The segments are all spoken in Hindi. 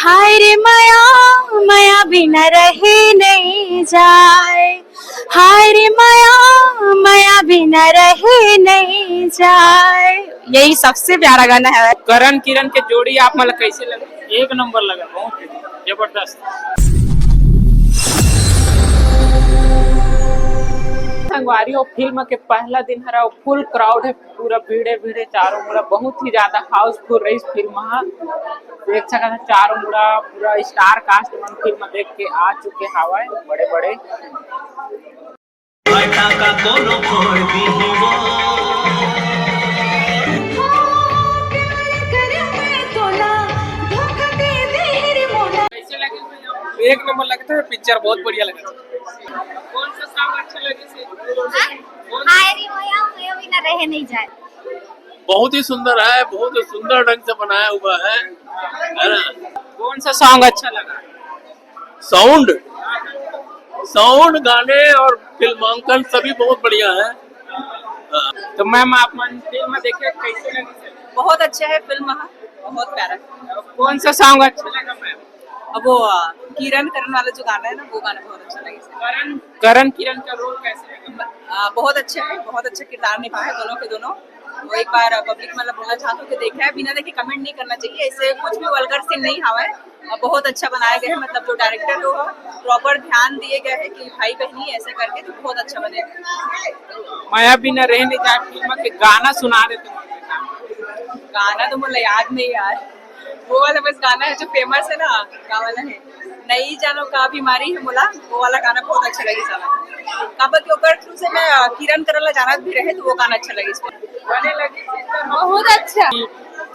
हाय रे माया माया बिना रहे नहीं जाए। हाय रे माया माया बिना रहे नहीं जाए। यही सबसे प्यारा गाना है। करण किरण के जोड़ी आप मतलब कैसे लगे? एक नंबर लगा, बहुत जबरदस्त। संगवारी और फिल्म के पहला दिन हरा फुल क्राउड है, पूरा भीड़े भीड़े चारों मुड़ा बहुत ही ज्यादा हाउसफुल रही फिल्म। देख सकते हैं चारों मुड़ा पूरा स्टार कास्ट मन फिल्म देख के आ चुके हवा बड़े बड़े। एक नंबर लगता है, पिक्चर बहुत बढ़िया लगा। कौन सा सॉन्ग अच्छा लगे? हाय रे माया माया बिना रहे नहीं जाए। बहुत ही सुंदर है, बहुत ही सुंदर ढंग से बनाया हुआ है ना। कौन सा सॉन्ग अच्छा लगा? साउंड साउंड गाने और फिल्मांकन सभी बहुत बढ़िया है। तो मैम आप फिल्म देखे कैसे लगी? बहुत अच्छा है फिल्म, बहुत प्यारा है। कौन सा सॉन्ग अच्छा लगा मैम? अब वो किरण करण वाला जो गाना है ना, वो गाना बहुत अच्छा लगा। करण किरण का रोल कैसे लगा? बहुत अच्छा है, बहुत अच्छा किरदार निभाया है दोनों के दोनों। वो एक बार पब्लिक मतलब बोलना चाहता हूँ कि देखा है, बिना देखे कमेंट नहीं करना चाहिए। इससे कुछ भी वल्गर सीन नहीं हवा है और बहुत अच्छा बनाया गया है। मतलब जो डायरेक्टर हो प्रॉपर ध्यान दिए गए है कि भाई बहनी ऐसे करके तो बहुत अच्छा बनेगा। माया बिना रह नहीं जाए फिल्म के गाना सुना देते। गाना तो मुझे याद नहीं यार, वो वाला बस गाना है जो फेमस है ना, क्या वाला है, नहीं जानो का बीमारी है मुला, वो वाला गाना बहुत अच्छा लगे सारा। काबर के ऊपर थ्रू से मैं किरण करला जाना भी रहे तो वो गाना अच्छा लगे इसमें। बहुत अच्छा।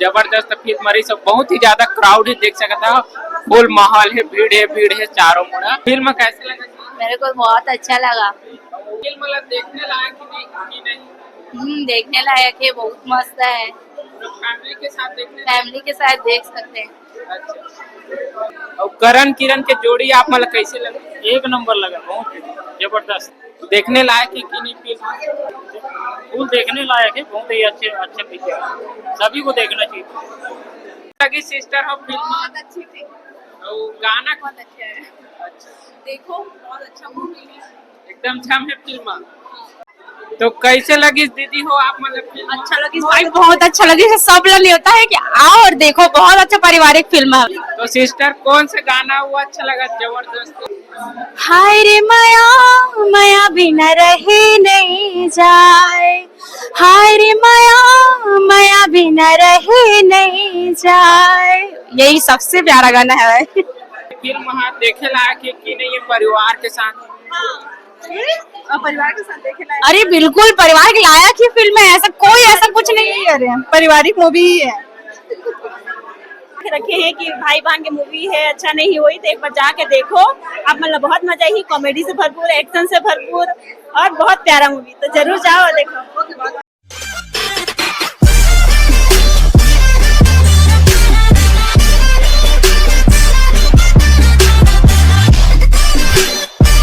जबरदस्त फिल्म रही सब, बहुत ही ज्यादा क्राउड है, देख सकता है फुल माहौल है, भीड़ है चारों मुड़ा। फिल्म कैसे लगा? मेरे को बहुत अच्छा लगा। फिल्म मतलब देखने लायक कि नहीं? देखने लायक है, बहुत मस्त है। फैमिली के साथ देखने फैमिली के साथ देख सकते हैं। अच्छा। और करण किरण के जोड़ी आप मतलब कैसे लगे? एक नंबर लगा, बहुत जबरदस्त। देखने लायक है कि नहीं फिल्म? फुल देखने लायक है, बहुत ही अच्छे पिक्चर, सभी को देखना चाहिए। लगी सिस्टर हो फिल्म? बहुत अच्छी थी, और गाना बहुत अच्छा है। देखो बहुत अच्छा मूवी है, एकदम जम है फिल्म। तो कैसे लगी दीदी हो आप मतलब फिल्म? अच्छा लगी भाई बहुत अच्छा लगी। सब लोग नहीं होता है कि आओ और देखो, बहुत अच्छा पारिवारिक फिल्म है। तो सिस्टर कौन सा गाना हुआ अच्छा लगा जबरदस्त? हाय रे माया माया बिना रहे नहीं जाए। हाय रे माया माया बिना रहे नहीं जाए। यही सबसे प्यारा गाना है। फिल्म देखे लायक है कि नहीं? ये परिवार के साथ परिवार के साथ देखे लायक। अरे बिल्कुल परिवार के लायक ही फिल्म है, ऐसा कोई ऐसा कुछ नहीं है। अरे पारिवारिक मूवी ही है। रखे हैं कि भाई बहन की मूवी है, अच्छा नहीं हुई तो एक बार जाके देखो आप, मतलब बहुत मजा ही, कॉमेडी से भरपूर, एक्शन से भरपूर और बहुत प्यारा मूवी, तो जरूर जाओ और देखो।